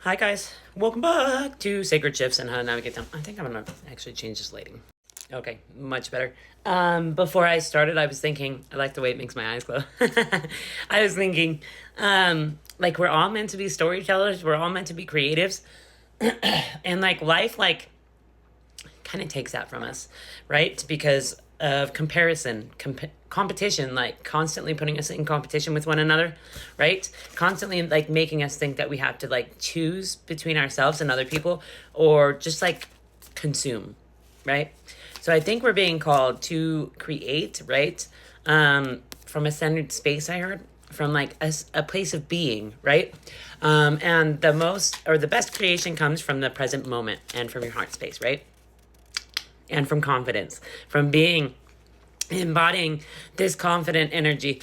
Hi guys, welcome back to Sacred Shifts and How to Navigate Them. I think I'm gonna actually change this lighting. Okay, much better. Before I started, I was thinking, I like the way it makes my eyes glow. I was thinking, like we're all meant to be storytellers, we're all meant to be creatives, and like life, like kind of takes that from us, right? Because of comparison, competition, like constantly putting us in competition with one another, right? Constantly like making us think that we have to like choose between ourselves and other people or just like consume, right? So I think we're being called to create, right? From a centered space, I heard, from like a place of being, right? And the most or the best creation comes from the present moment and from your heart space, right? And from confidence, from being embodying this confident energy.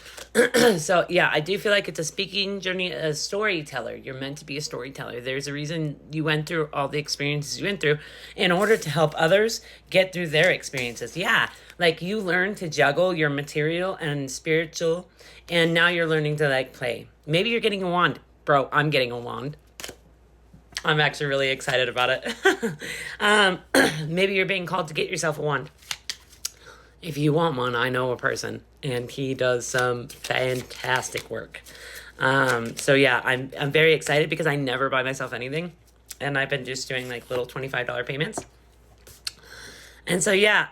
So yeah, I do feel like it's a speaking journey, a storyteller. You're meant to be a storyteller. There's a reason you went through all the experiences you went through in order to help others get through their experiences. Yeah, like you learn to juggle your material and spiritual, and now you're learning to like play. Maybe you're getting a wand. Bro, I'm getting a wand. I'm actually really excited about it. Maybe you're being called to get yourself a wand. If you want one, I know a person, and he does some fantastic work. So yeah, I'm very excited because I never buy myself anything, and I've been just doing like little $25 payments. And so yeah,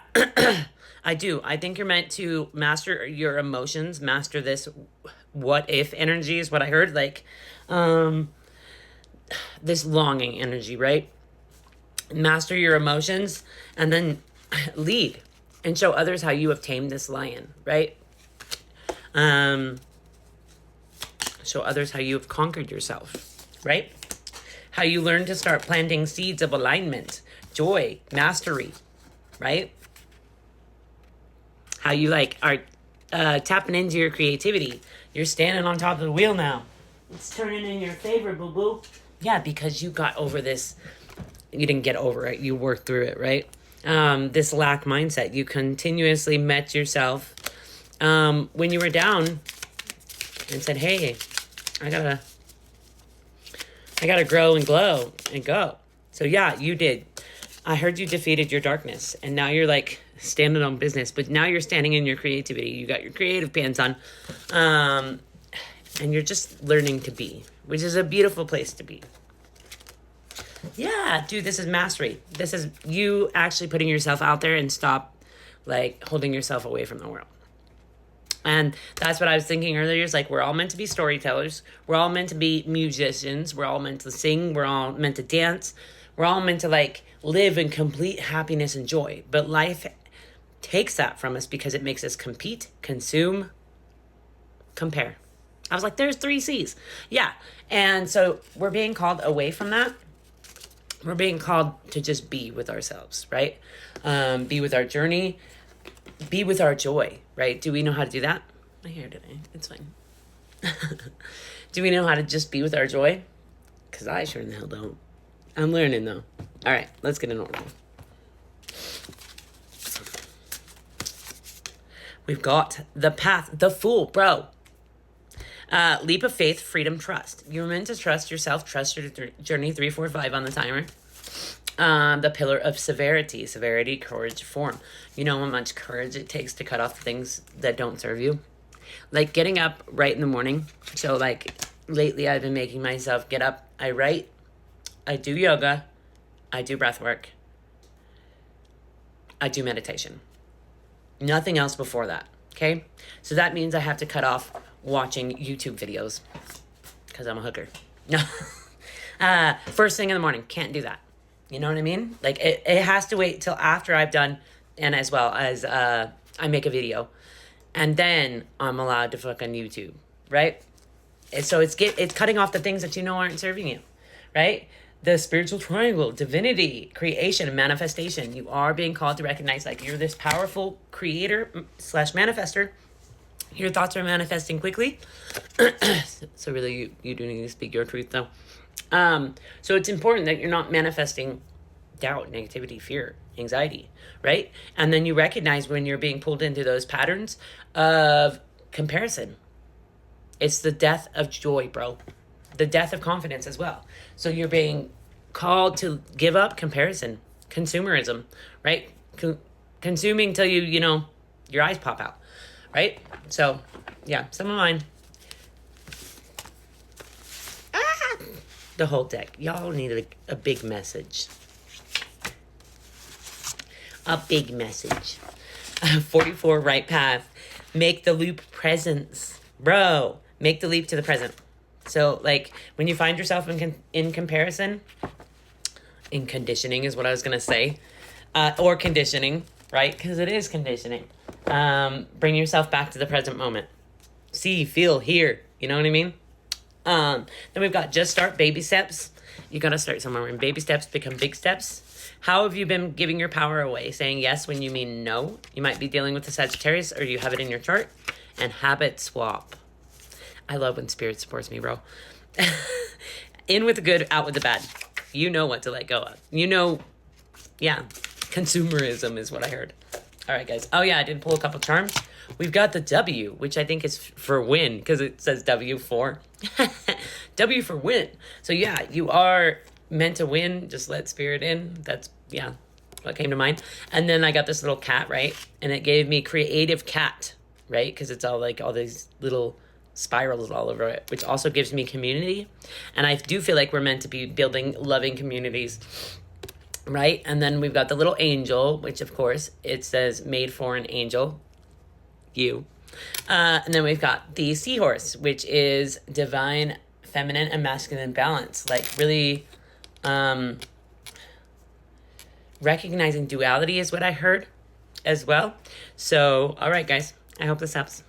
I do. I think you're meant to master your emotions, master this what if energy is what I heard, like this longing energy, right? Master your emotions and then lead and show others how you have tamed this lion, right? Show others how you have conquered yourself, right? How you learn to start planting seeds of alignment, joy, mastery, right? How you like are tapping into your creativity. You're standing on top of the wheel now. It's turning in your favor, boo-boo. Yeah, because you got over this. You didn't get over it. You worked through it, right? This lack mindset. You continuously met yourself when you were down and said, hey, I gotta grow and glow and go. So yeah, you did. I heard you defeated your darkness and now you're like standing on business, but now you're standing in your creativity. You got your creative pants on. And you're just learning to be, which is a beautiful place to be. Yeah, dude, this is mastery. This is you actually putting yourself out there and stop like holding yourself away from the world. And that's what I was thinking earlier. Is like we're all meant to be storytellers. We're all meant to be musicians. We're all meant to sing. We're all meant to dance. We're all meant to like live in complete happiness and joy. But life takes that from us because it makes us compete, consume, compare. I was like, there's 3 C's. Yeah. And so we're being called away from that. We're being called to just be with ourselves, right? Be with our journey, be with our joy, right? Do we know how to do that? My hair today, it's fine. Do we know how to just be with our joy? Because I sure in the hell don't. I'm learning though. All right, let's get in order. We've got the path, the fool, bro. Leap of faith, freedom, trust. You're meant to trust yourself, trust your journey, 3, 4, 5 on the timer. The pillar of severity, courage, form. You know how much courage it takes to cut off the things that don't serve you? Like getting up right in the morning. So like lately I've been making myself get up. I write, I do yoga, I do breath work, I do meditation. Nothing else before that, okay? So that means I have to cut off watching YouTube videos because I'm a hooker. No. First thing in the morning, can't do that. You know what I mean? Like it has to wait till after I've done and as well as I make a video. And then I'm allowed to fucking YouTube, right? And so it's cutting off the things that you know aren't serving you, right? The spiritual triangle, divinity, creation, and manifestation. You are being called to recognize like you're this powerful creator / manifester. Your thoughts are manifesting quickly. So really, you do need to speak your truth, though. So it's important that you're not manifesting doubt, negativity, fear, anxiety, right? And then you recognize when you're being pulled into those patterns of comparison. It's the death of joy, bro. the death of confidence as well. So you're being called to give up comparison, consumerism, right? Consuming till your eyes pop out, right? So, yeah, some of mine. The whole deck. Y'all need a big message. A big message. 44, right path. Make the loop presence. Bro, make the leap to the present. So, like, when you find yourself in comparison, in conditioning is what I was going to say, or conditioning, right? Because it is conditioning. Bring yourself back to the present moment. See, feel, hear. You know what I mean? Then we've got just start, baby steps. You got to start somewhere. When baby steps become big steps. How have you been giving your power away? Saying yes when you mean no. You might be dealing with the Sagittarius, or you have it in your chart. And habit swap. I love when spirit supports me, bro. In with the good, out with the bad. You know what to let go of. Yeah. Consumerism is what I heard. All right, guys. Oh, yeah, I did pull a couple charms. We've got the W, which I think is for win, because it says W for. W for win. So, yeah, you are meant to win. Just let spirit in. That's, yeah, what came to mind. And then I got this little cat, right? And it gave me creative cat, right? Because it's all like all these little spirals all over it, which also gives me community. And I do feel like we're meant to be building loving communities, right? And then we've got the little angel, which of course it says made for an angel, you. And then we've got the seahorse, which is divine feminine and masculine balance, like really recognizing duality is what I heard as well. So, all right, guys, I hope this helps.